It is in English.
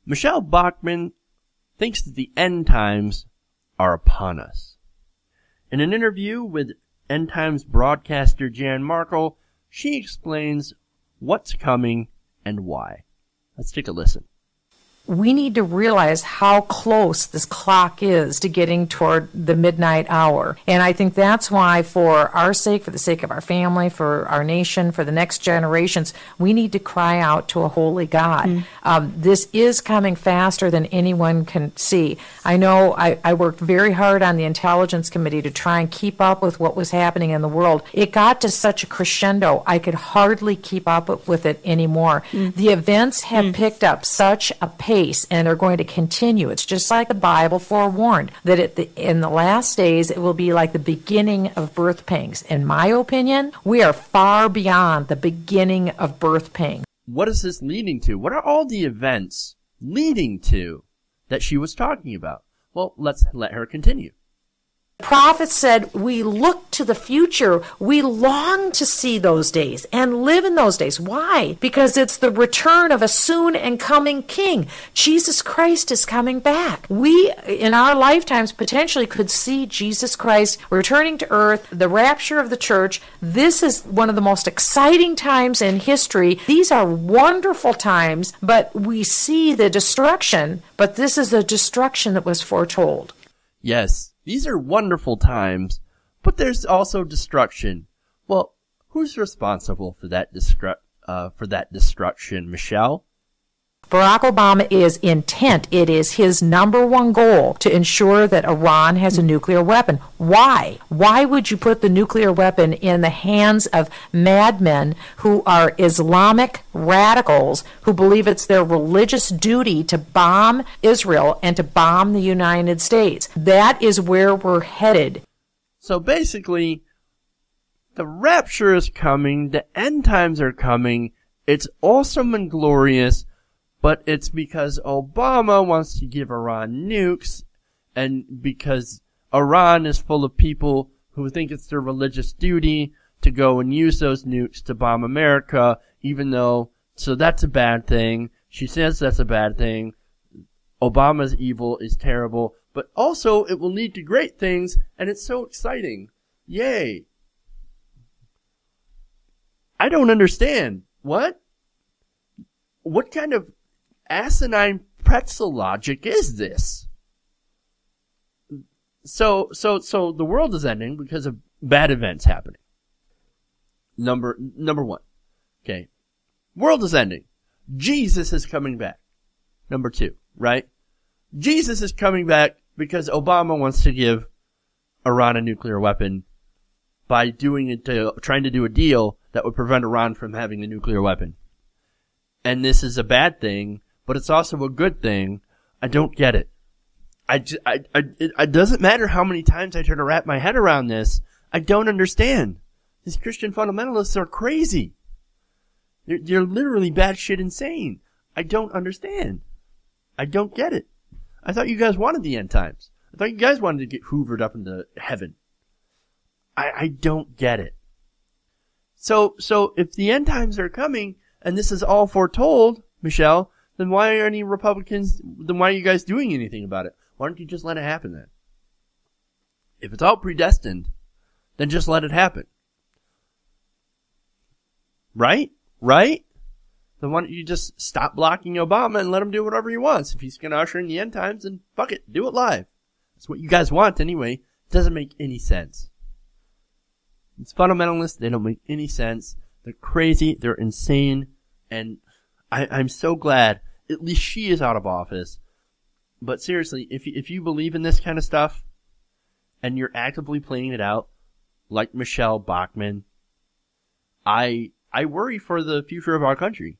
Michele Bachmann thinks that the end times are upon us. In an interview with end times broadcaster Jan Markell, she explains what's coming and why. Let's take a listen. We need to realize how close this clock is to getting toward the midnight hour. And I think that's why, for our sake, for the sake of our family, for our nation, for the next generations, we need to cry out to a holy God. This is coming faster than anyone can see. I know I worked very hard on the Intelligence Committee to try and keep up with what was happening in the world. It got to such a crescendo, I could hardly keep up with it anymore. The events have picked up such a pace, and are going to continue. It's just like the Bible forewarned, that in the last days it will be like the beginning of birth pangs. In my opinion, we are far beyond the beginning of birth pangs. What is this leading to? What are all the events leading to that she was talking about? Well, let's let her continue. The prophet said, we look to the future. We long to see those days and live in those days. Why? Because it's the return of a soon and coming king. Jesus Christ is coming back. We, in our lifetimes, potentially could see Jesus Christ returning to earth, the rapture of the church. This is one of the most exciting times in history. These are wonderful times, but we see the destruction, but this is the destruction that was foretold. Yes. These are wonderful times, but there's also destruction. Well, who's responsible for that destruction, Michelle? Barack Obama is intent. It is his number one goal to ensure that Iran has a nuclear weapon. Why? Why would you put the nuclear weapon in the hands of madmen who are Islamic radicals who believe it's their religious duty to bomb Israel and to bomb the United States? That is where we're headed. So basically, the rapture is coming, the end times are coming, it's awesome and glorious, but it's because Obama wants to give Iran nukes, and because Iran is full of people who think it's their religious duty to go and use those nukes to bomb America, so that's a bad thing. She says that's a bad thing. Obama's evil is terrible, but also it will lead to great things, and it's so exciting. Yay. I don't understand. What? What kind of asinine pretzel logic is this? So the world is ending because of bad events happening. Number one. Okay. World is ending. Jesus is coming back. Number two, right? Jesus is coming back because Obama wants to give Iran a nuclear weapon by trying to do a deal that would prevent Iran from having a nuclear weapon. And this is a bad thing, but it's also a good thing. I don't get it. It doesn't matter how many times I try to wrap my head around this. I don't understand. These Christian fundamentalists are crazy. They're literally batshit insane. I don't understand. I don't get it. I thought you guys wanted the end times. I thought you guys wanted to get hoovered up into heaven. I don't get it. So if the end times are coming, and this is all foretold, Michelle, then why are you guys doing anything about it? Why don't you just let it happen then? If it's all predestined, then just let it happen. Right? Then why don't you just stop blocking Obama and let him do whatever he wants? If he's going to usher in the end times, then fuck it, do it live. That's what you guys want anyway. It doesn't make any sense. It's fundamentalists, they don't make any sense. They're crazy, they're insane, and I'm so glad at least she is out of office. But seriously, if you believe in this kind of stuff, and you're actively playing it out, like Michele Bachmann, I worry for the future of our country.